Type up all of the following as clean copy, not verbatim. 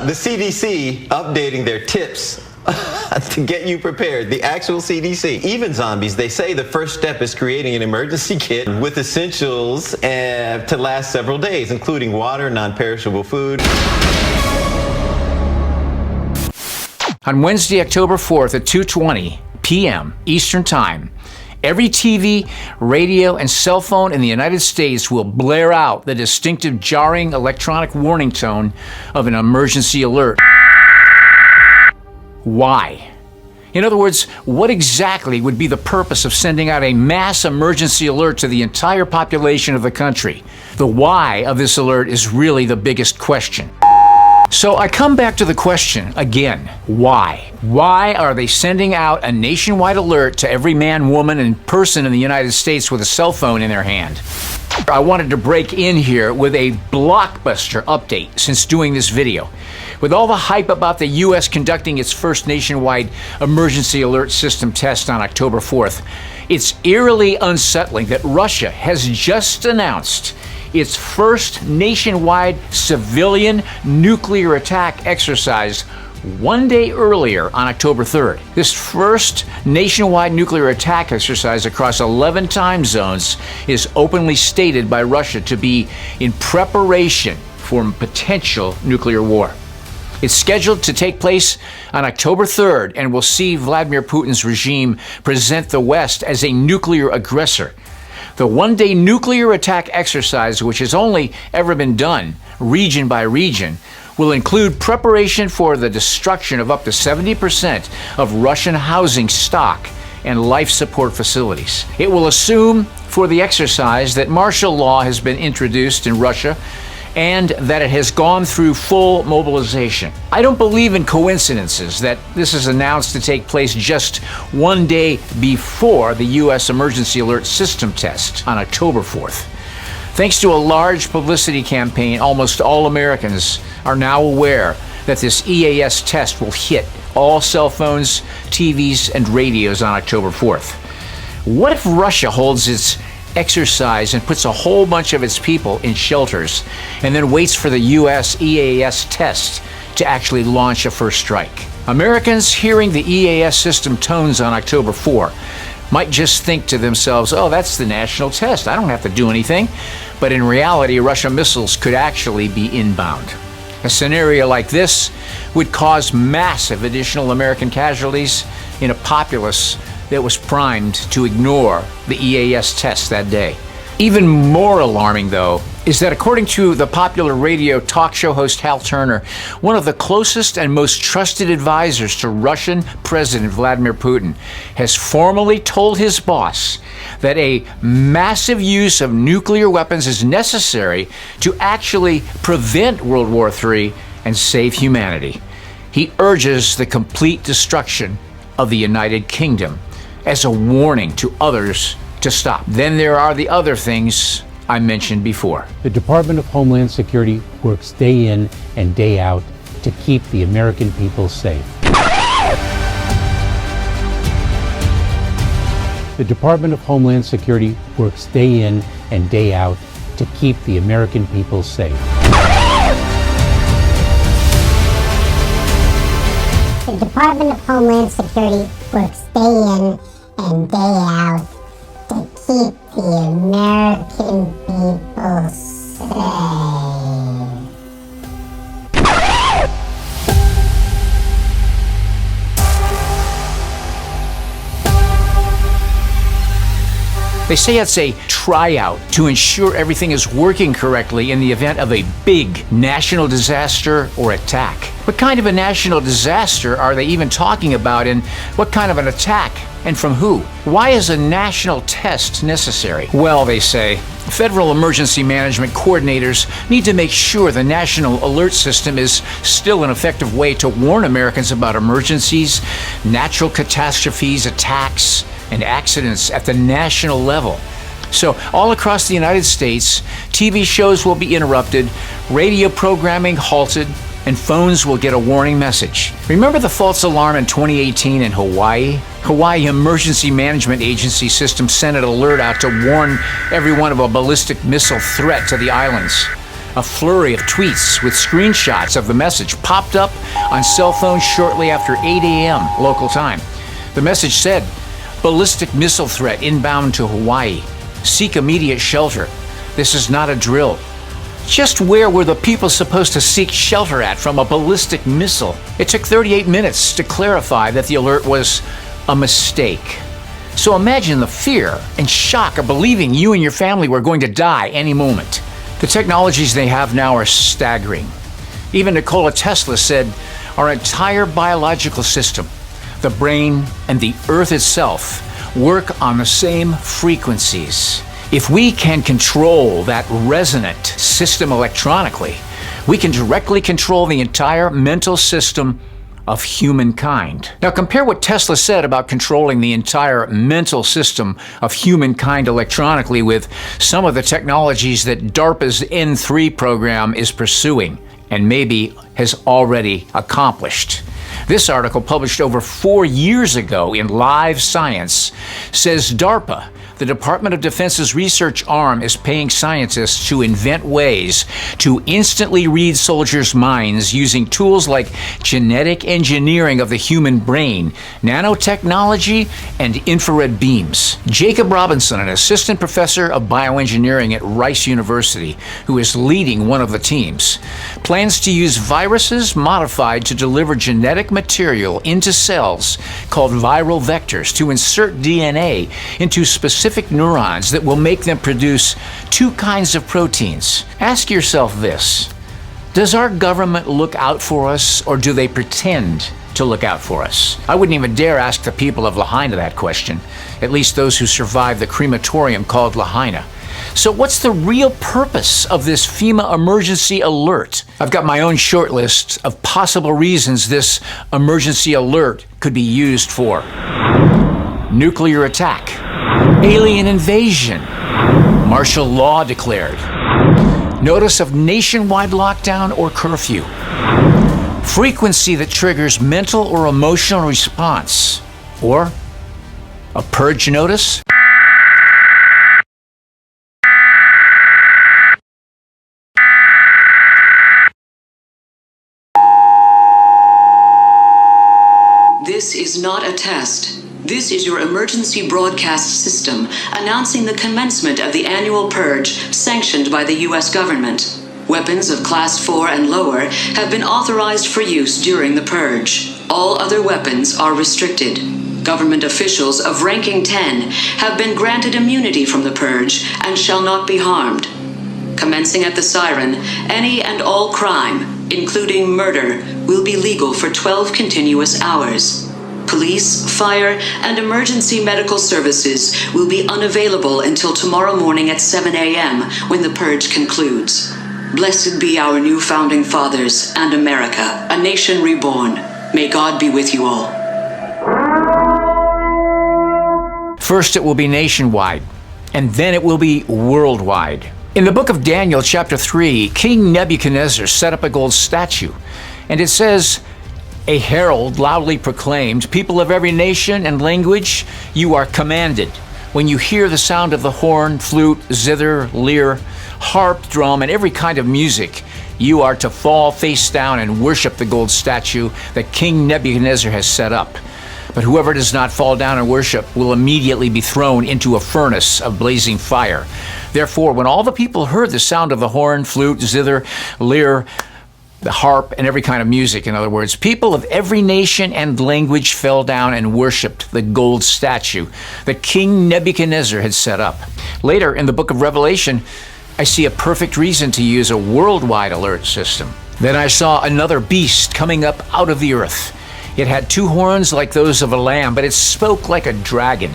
The CDC updating their tips to get you prepared. The actual CDC. Even zombies, they say the first step is creating an emergency kit with essentials to last several days, including water, non-perishable food. On Wednesday, October 4th at 2:20 p.m. Eastern Time, every TV, radio, and cell phone in the United States will blare out the distinctive jarring electronic warning tone of an emergency alert. Why? In other words, what exactly would be the purpose of sending out a mass emergency alert to the entire population of the country? The why of this alert is really the biggest question. So I come back to the question again, why? Why are they sending out a nationwide alert to every man, woman, and person in the United States with a cell phone in their hand? I wanted to break in here with a blockbuster update since doing this video. With all the hype about the U.S. conducting its first nationwide emergency alert system test on October 4th, it's eerily unsettling that Russia has just announced its first nationwide civilian nuclear attack exercise one day earlier on October 3rd. This first nationwide nuclear attack exercise across 11 time zones is openly stated by Russia to be in preparation for potential nuclear war. It's scheduled to take place on October 3rd and will see Vladimir Putin's regime present the West as a nuclear aggressor. The one-day nuclear attack exercise, which has only ever been done region by region, will include preparation for the destruction of up to 70% of Russian housing stock and life support facilities. It will assume for the exercise that martial law has been introduced in Russia and that it has gone through full mobilization. I don't believe in coincidences that this is announced to take place just one day before the U.S. emergency alert system test on October 4th. Thanks to a large publicity campaign, almost all Americans are now aware that this EAS test will hit all cell phones, TVs, and radios on October 4th. What if Russia holds its exercise and puts a whole bunch of its people in shelters and then waits for the U.S. EAS test to actually launch a first strike? Americans hearing the EAS system tones on October 4 might just think to themselves, oh, that's the national test, I don't have to do anything. But in reality, Russian missiles could actually be inbound. A scenario like this would cause massive additional American casualties in a populace that was primed to ignore the EAS test that day. Even more alarming, though, is that according to the popular radio talk show host Hal Turner, one of the closest and most trusted advisors to Russian President Vladimir Putin has formally told his boss that a massive use of nuclear weapons is necessary to actually prevent World War III and save humanity. He urges the complete destruction of the United Kingdom as a warning to others to stop. Then there are the other things I mentioned before. The Department of Homeland Security works day in and day out to keep the American people safe. The Department of Homeland Security works day in and day out to keep the American people safe. The Department of Homeland Security works day in and day out to keep the American people safe. They say it's a tryout to ensure everything is working correctly in the event of a big national disaster or attack. What kind of a national disaster are they even talking about, and what kind of an attack, and from who? Why is a national test necessary? Well, they say, federal emergency management coordinators need to make sure the national alert system is still an effective way to warn Americans about emergencies, natural catastrophes, attacks, and accidents at the national level. So all across the United States, TV shows will be interrupted, radio programming halted, and phones will get a warning message. Remember the false alarm in 2018 in Hawaii? Hawaii Emergency Management Agency system sent an alert out to warn everyone of a ballistic missile threat to the islands. A flurry of tweets with screenshots of the message popped up on cell phones shortly after 8 a.m. local time. The message said, "Ballistic missile threat inbound to Hawaii. Seek immediate shelter. This is not a drill." Just where were the people supposed to seek shelter at from a ballistic missile? It took 38 minutes to clarify that the alert was a mistake. So imagine the fear and shock of believing you and your family were going to die any moment. The technologies they have now are staggering. Even Nikola Tesla said, "Our entire biological system, the brain and the earth itself, work on the same frequencies. If we can control that resonant system electronically, we can directly control the entire mental system of humankind." Now compare what Tesla said about controlling the entire mental system of humankind electronically with some of the technologies that DARPA's N3 program is pursuing and maybe has already accomplished. This article, published over 4 years ago in Live Science, says DARPA, the Department of Defense's research arm, is paying scientists to invent ways to instantly read soldiers' minds using tools like genetic engineering of the human brain, nanotechnology, and infrared beams. Jacob Robinson, an assistant professor of bioengineering at Rice University, who is leading one of the teams, plans to use viruses modified to deliver genetic material into cells called viral vectors to insert DNA into specific neurons that will make them produce two kinds of proteins. Ask yourself this: does our government look out for us, or do they pretend to look out for us? I wouldn't even dare ask the people of Lahaina that question, at least those who survived the crematorium called Lahaina. So what's the real purpose of this FEMA emergency alert? I've got my own short list of possible reasons this emergency alert could be used for. Nuclear attack, alien invasion, martial law declared, notice of nationwide lockdown or curfew, frequency that triggers mental or emotional response, or a purge notice. This is not a test. This is your emergency broadcast system announcing the commencement of the annual purge sanctioned by the U.S. government. Weapons of Class 4 and lower have been authorized for use during the purge. All other weapons are restricted. Government officials of ranking 10 have been granted immunity from the purge and shall not be harmed. Commencing at the siren, any and all crime, including murder, will be legal for 12 continuous hours. Police, fire, and emergency medical services will be unavailable until tomorrow morning at 7 a.m. when the purge concludes. Blessed be our new founding fathers and America, a nation reborn. May God be with you all. First, it will be nationwide, and then it will be worldwide. In the book of Daniel, chapter 3, King Nebuchadnezzar set up a gold statue, and it says, "A herald loudly proclaimed, 'People of every nation and language, you are commanded, when you hear the sound of the horn, flute, zither, lyre, harp, drum, and every kind of music, you are to fall face down and worship the gold statue that King Nebuchadnezzar has set up. But whoever does not fall down and worship will immediately be thrown into a furnace of blazing fire.' Therefore, when all the people heard the sound of the horn, flute, zither, lyre, the harp, and every kind of music, in other words, people of every nation and language fell down and worshipped the gold statue that King Nebuchadnezzar had set up." Later in the book of Revelation, I see a perfect reason to use a worldwide alert system. "Then I saw another beast coming up out of the earth. It had 2 horns like those of a lamb, but it spoke like a dragon.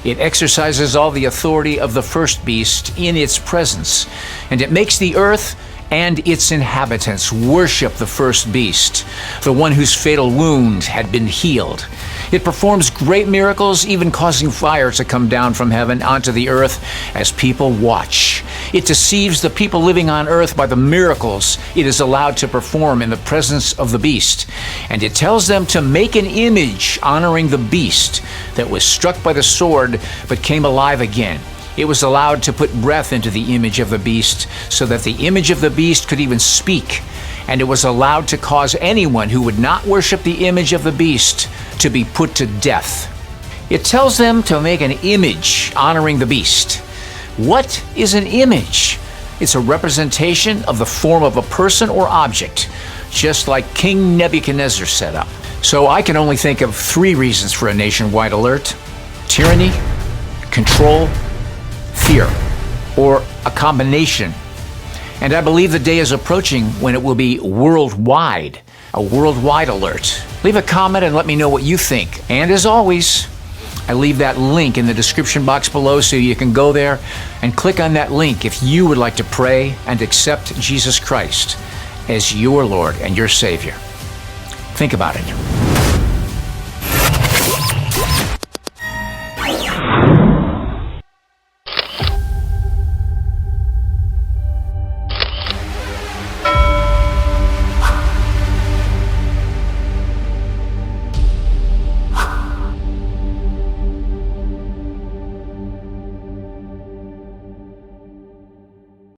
It exercises all the authority of the first beast in its presence, and it makes the earth and its inhabitants worship the first beast, the one whose fatal wound had been healed. It performs great miracles, even causing fire to come down from heaven onto the earth as people watch. It deceives the people living on earth by the miracles it is allowed to perform in the presence of the beast. And it tells them to make an image honoring the beast that was struck by the sword but came alive again. It was allowed to put breath into the image of the beast so that the image of the beast could even speak. And it was allowed to cause anyone who would not worship the image of the beast to be put to death. It tells them to make an image honoring the beast. What is an image? It's a representation of the form of a person or object, just like King Nebuchadnezzar set up. So I can only think of 3 reasons for a nationwide alert: tyranny, control, fear, or a combination. And I believe the day is approaching when it will be worldwide, a worldwide alert. Leave a comment and let me know what you think. And as always, I leave that link in the description box below so you can go there and click on that link if you would like to pray and accept Jesus Christ as your Lord and your Savior. Think about it.